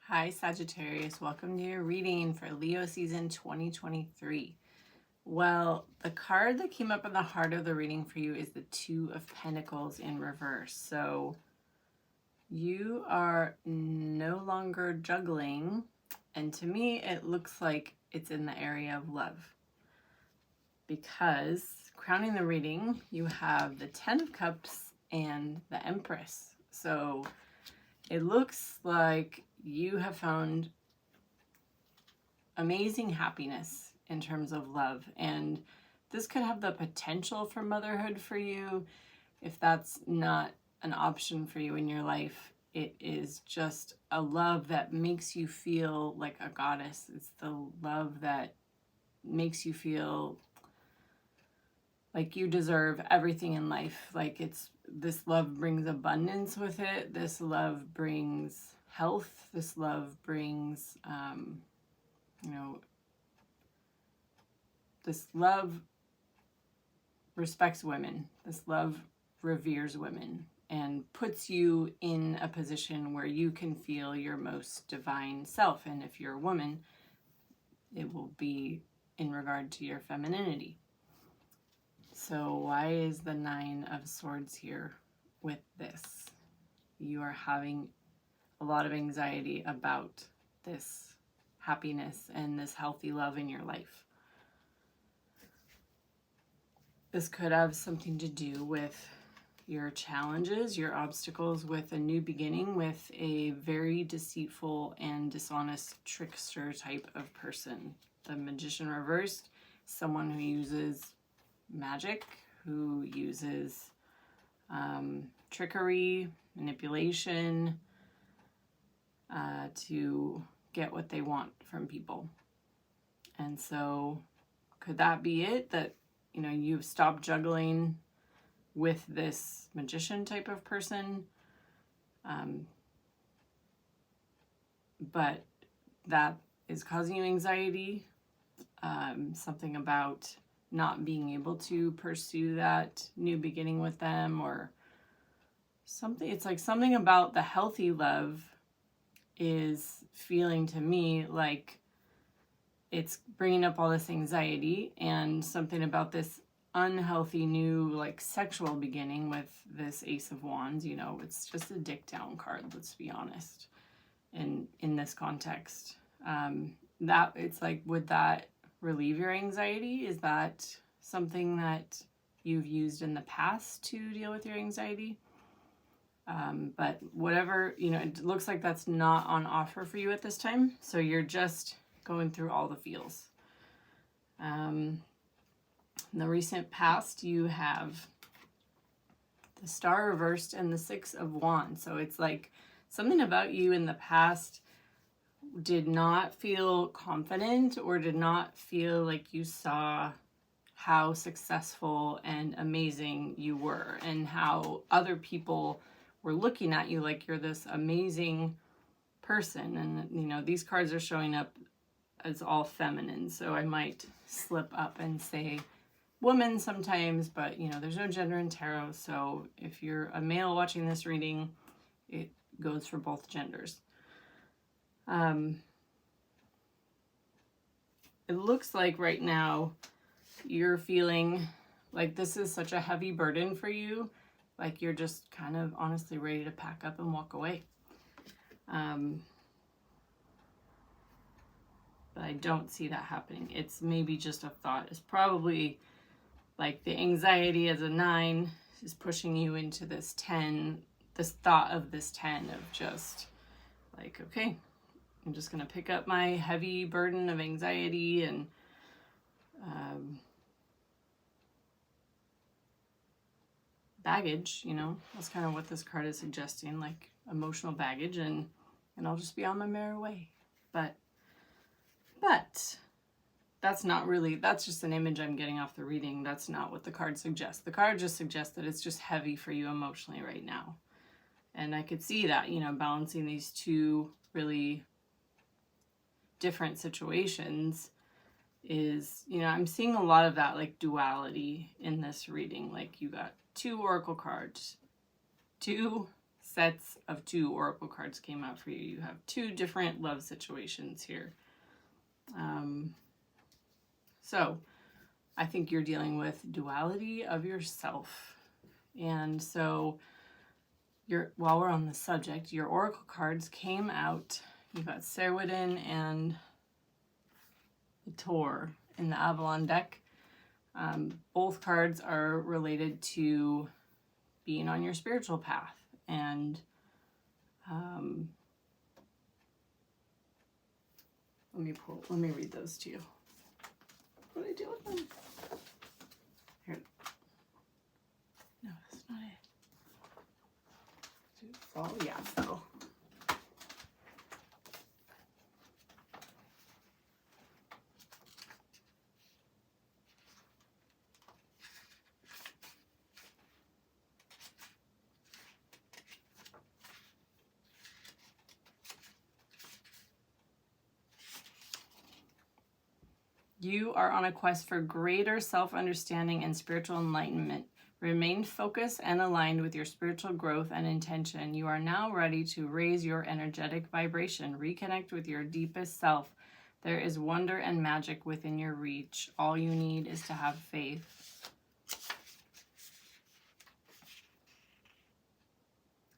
Hi Saggitarius, welcome to your reading for Leo season 2023. Well, the card that came up in the heart of the reading for you is the Two of Pentacles in reverse. So you are no longer juggling, and to me it looks like it's in the area of love, because crowning the reading you have the Ten of Cups and the Empress. So it looks like you have found amazing happiness in terms of love, and this could have the potential for motherhood for you. If that's not an option for you in your life, it is just a love that makes you feel like a goddess. It's the love that makes you feel like you deserve everything in life. Like this love brings abundance with it. This love brings health. This love brings this love respects women. This love reveres women and puts you in a position where you can feel your most divine self. And if you're a woman, it will be in regard to your femininity. So why is the Nine of Swords here with this? You are having a lot of anxiety about this happiness and this healthy love in your life. This could have something to do with your challenges, your obstacles with a new beginning with a very deceitful and dishonest trickster type of person. The Magician reversed, someone who uses magic, who uses trickery, manipulation to get what they want from people. And so could that be it, that you've stopped juggling with this magician type of person, but that is causing you anxiety, something about not being able to pursue that new beginning with them, or something. It's like something about the healthy love is feeling to me like it's bringing up all this anxiety, and something about this unhealthy new like sexual beginning with this Ace of Wands. It's just a dick down card, let's be honest, in this context. That it's like, would that relieve your anxiety? Is that something that you've used in the past to deal with your anxiety? But whatever, it looks like that's not on offer for you at this time. So you're just going through all the feels. In the recent past, you have the Star reversed and the Six of Wands. So it's like something about you in the past did not feel confident, or did not feel like you saw how successful and amazing you were, and how other people were looking at you like you're this amazing person. And these cards are showing up as all feminine, so I might slip up and say woman sometimes, but there's no gender in tarot, so if you're a male watching this reading, it goes for both genders. It looks like right now you're feeling like this is such a heavy burden for you, like you're just kind of honestly ready to pack up and walk away. But I don't see that happening. It's maybe just a thought. It's probably like the anxiety as a 9 is pushing you into this 10, this thought of this 10 of just like, okay, I'm just going to pick up my heavy burden of anxiety and baggage, that's kind of what this card is suggesting, like emotional baggage, and I'll just be on my merry way. But that's not really, that's just an image I'm getting off the reading. That's not what the card suggests. The card just suggests that it's just heavy for you emotionally right now. And I could see that, balancing these two really different situations is, I'm seeing a lot of that like duality in this reading. Like you got 2 oracle cards, 2 sets of 2 oracle cards came out for you. You have 2 different love situations here. So I think you're dealing with duality of yourself. And so while we're on the subject, your oracle cards came out. You've got Saggitarius and the Tor in the Avalon deck. Both cards are related to being on your spiritual path. And let me read those to you. What did I do with them? Here. No, that's not it. Did it fall? Yeah, it fell. You are on a quest for greater self-understanding and spiritual enlightenment. Remain focused and aligned with your spiritual growth and intention. You are now ready to raise your energetic vibration. Reconnect with your deepest self. There is wonder and magic within your reach. All you need is to have faith.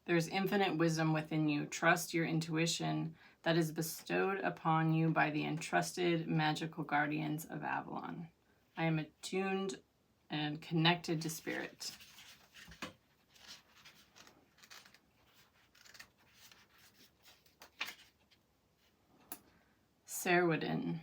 There's infinite wisdom within you. Trust your intuition that is bestowed upon you by the entrusted magical guardians of Avalon. I am attuned and connected to spirit. Saradwin,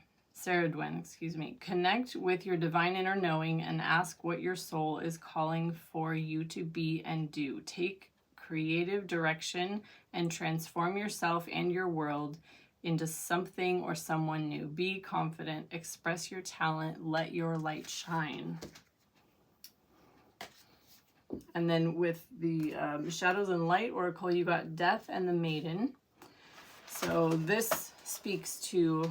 Connect with your divine inner knowing and ask what your soul is calling for you to be and do. Take creative direction and transform yourself and your world into something or someone new. Be confident, express your talent, let your light shine. And then with the Shadows and Light Oracle, you got Death and the Maiden. So this speaks to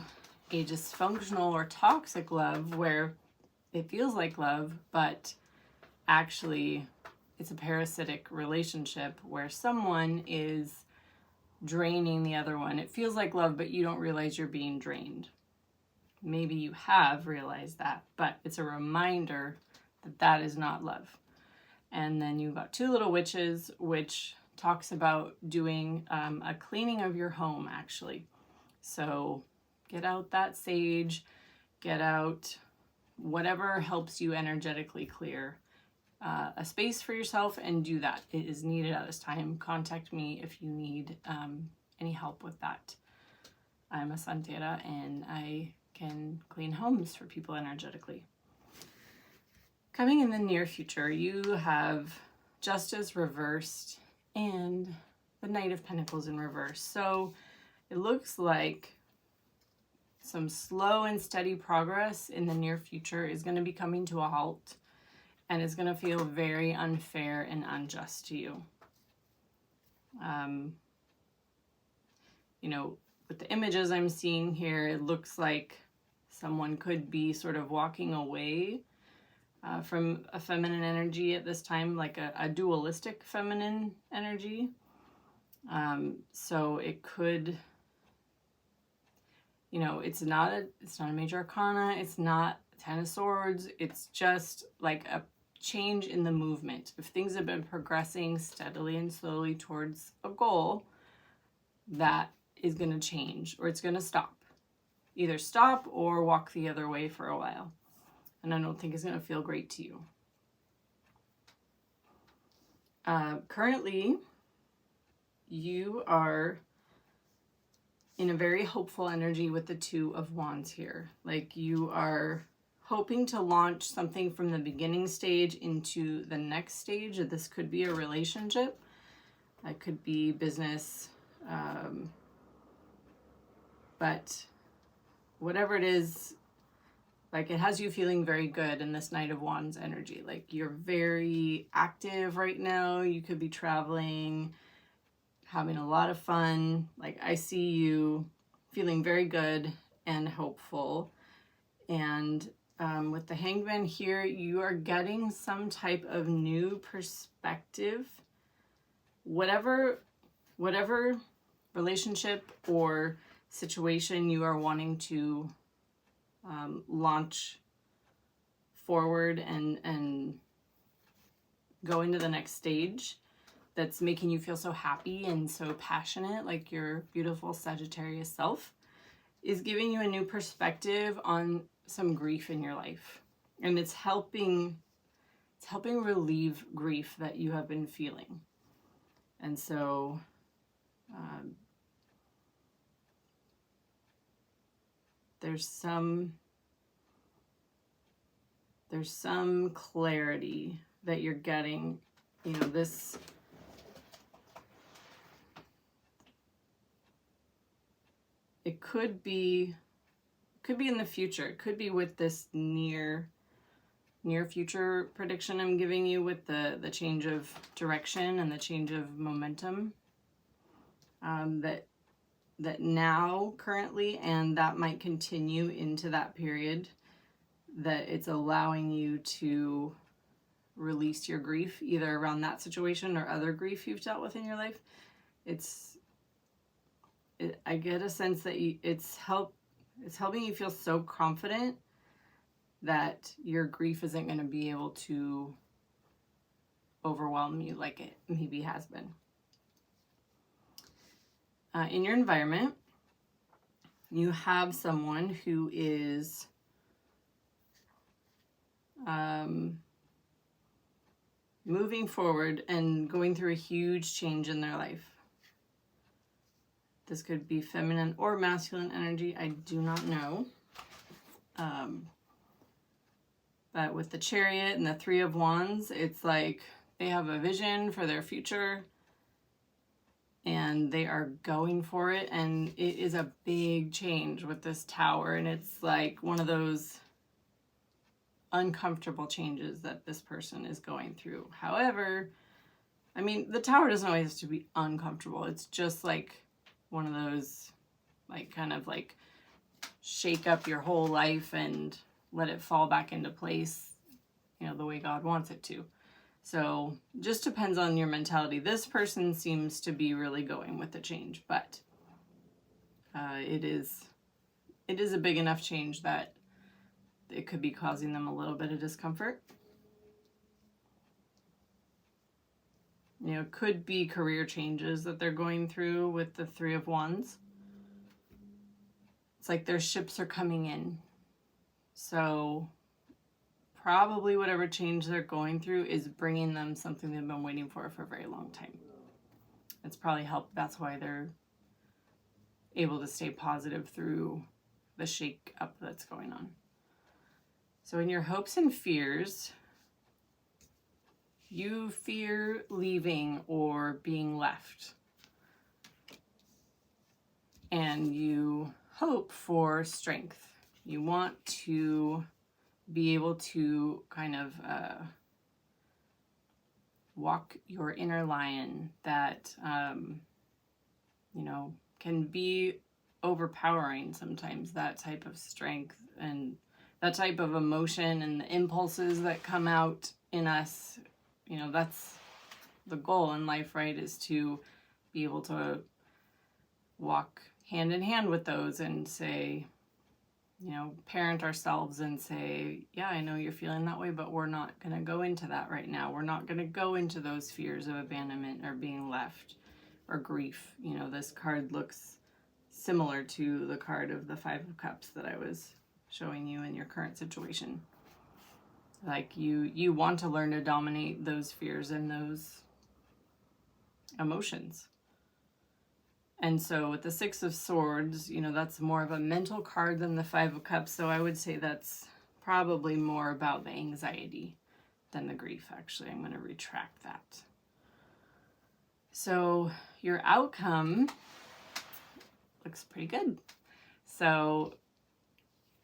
a dysfunctional or toxic love where it feels like love, but actually it's a parasitic relationship where someone is draining the other one. It feels like love, but you don't realize you're being drained. Maybe you have realized that, but it's a reminder that that is not love. And then you've got Two Little Witches, which talks about doing a cleaning of your home, actually. So get out that sage, get out whatever helps you energetically clear a space for yourself, and do that. It is needed at this time. Contact me if you need any help with that. I'm a santera and I can clean homes for people energetically. Coming in the near future, you have Justice reversed and the Knight of Pentacles in reverse. So it looks like some slow and steady progress in the near future is going to be coming to a halt. And it's going to feel very unfair and unjust to you. You know, with the images I'm seeing here, it looks like someone could be sort of walking away from a feminine energy at this time, like a dualistic feminine energy. So it could, you know, it's not a major arcana. It's not 10 of Swords. It's just like a change in the movement. If things have been progressing steadily and slowly towards a goal, that is going to change, or it's going to stop. Either stop or walk the other way for a while. And I don't think it's going to feel great to you. Currently, you are in a very hopeful energy with the Two of Wands here. Like you are hoping to launch something from the beginning stage into the next stage. This could be a relationship. It could be business. But whatever it is, like it has you feeling very good in this Knight of Wands energy. Like you're very active right now. You could be traveling, having a lot of fun. Like I see you feeling very good and hopeful. And with the Hangman here, you are getting some type of new perspective. Whatever whatever relationship or situation you are wanting to launch forward and go into the next stage, that's making you feel so happy and so passionate, like your beautiful Sagittarius self, is giving you a new perspective on some grief in your life. And it's helping relieve grief that you have been feeling. And so there's some clarity that you're getting. You know, this it could be in the future. It could be with this near future prediction I'm giving you, with the change of direction and the change of momentum, that now currently, and that might continue into that period, that it's allowing you to release your grief, either around that situation or other grief you've dealt with in your life. I get a sense that it's helping you feel so confident that your grief isn't going to be able to overwhelm you like it maybe has been. In your environment, you have someone who is moving forward and going through a huge change in their life. This could be feminine or masculine energy, I do not know. But with the Chariot and the Three of Wands, it's like they have a vision for their future and they are going for it. And it is a big change with this Tower. And it's like one of those uncomfortable changes that this person is going through. However, I mean, the Tower doesn't always have to be uncomfortable. It's just like one of those, like, kind of like shake up your whole life and let it fall back into place, you know, the way God wants it to. So just depends on your mentality. This person seems to be really going with the change, but it is a big enough change that it could be causing them a little bit of discomfort. You know, it could be career changes that they're going through with the Three of Wands. It's like their ships are coming in. So probably whatever change they're going through is bringing them something they've been waiting for a very long time. It's probably helped. That's why they're able to stay positive through the shake up that's going on. So in your hopes and fears, you fear leaving or being left. And you hope for strength. You want to be able to kind of walk your inner lion that, you know, can be overpowering sometimes, that type of strength and that type of emotion and the impulses that come out in us. You know, that's the goal in life, right? Is to be able to walk hand in hand with those and say, you know, parent ourselves and say, yeah, I know you're feeling that way, but we're not going to go into that right now. We're not going to go into those fears of abandonment or being left or grief. You know, this card looks similar to the card of the Five of Cups that I was showing you in your current situation. Like you want to learn to dominate those fears and those emotions. And so with the Six of Swords, you know, that's more of a mental card than the Five of Cups. So I would say that's probably more about the anxiety than the grief, actually. I'm going to retract that. So your outcome looks pretty good. So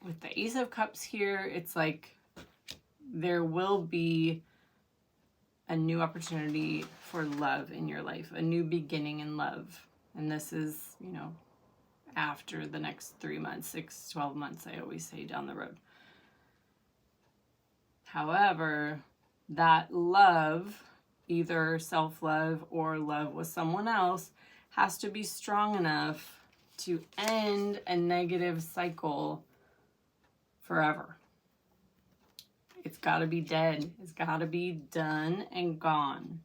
with the Ace of Cups here, it's like there will be a new opportunity for love in your life, a new beginning in love. And this is, you know, after the next 3 months, 6, 12 months, I always say, down the road. However, that love, either self-love or love with someone else, has to be strong enough to end a negative cycle forever. It's got to be dead. It's got to be done and gone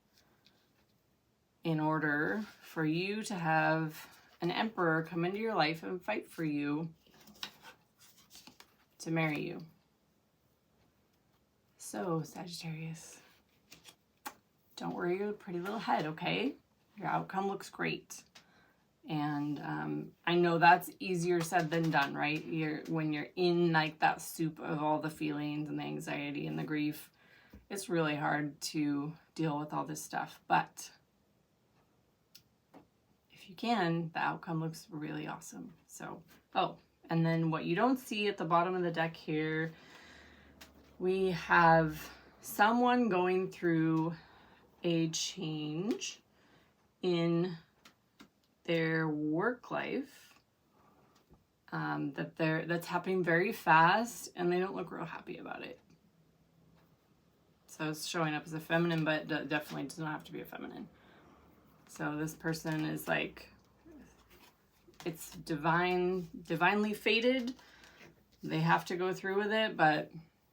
in order for you to have an emperor come into your life and fight for you to marry you. So, Sagittarius, don't worry your pretty little head, okay? Your outcome looks great. And I know that's easier said than done, right? When you're in like that soup of all the feelings and the anxiety and the grief, it's really hard to deal with all this stuff. But if you can, the outcome looks really awesome. So, oh, and then what you don't see at the bottom of the deck here, we have someone going through a change in their work life that's happening very fast, and they don't look real happy about it. So it's showing up as a feminine, but definitely does not have to be a feminine. So this person is like, it's divinely fated. They have to go through with it, but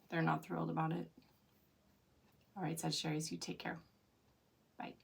they're not thrilled about it. All right, Sagittarius, you take care. Bye.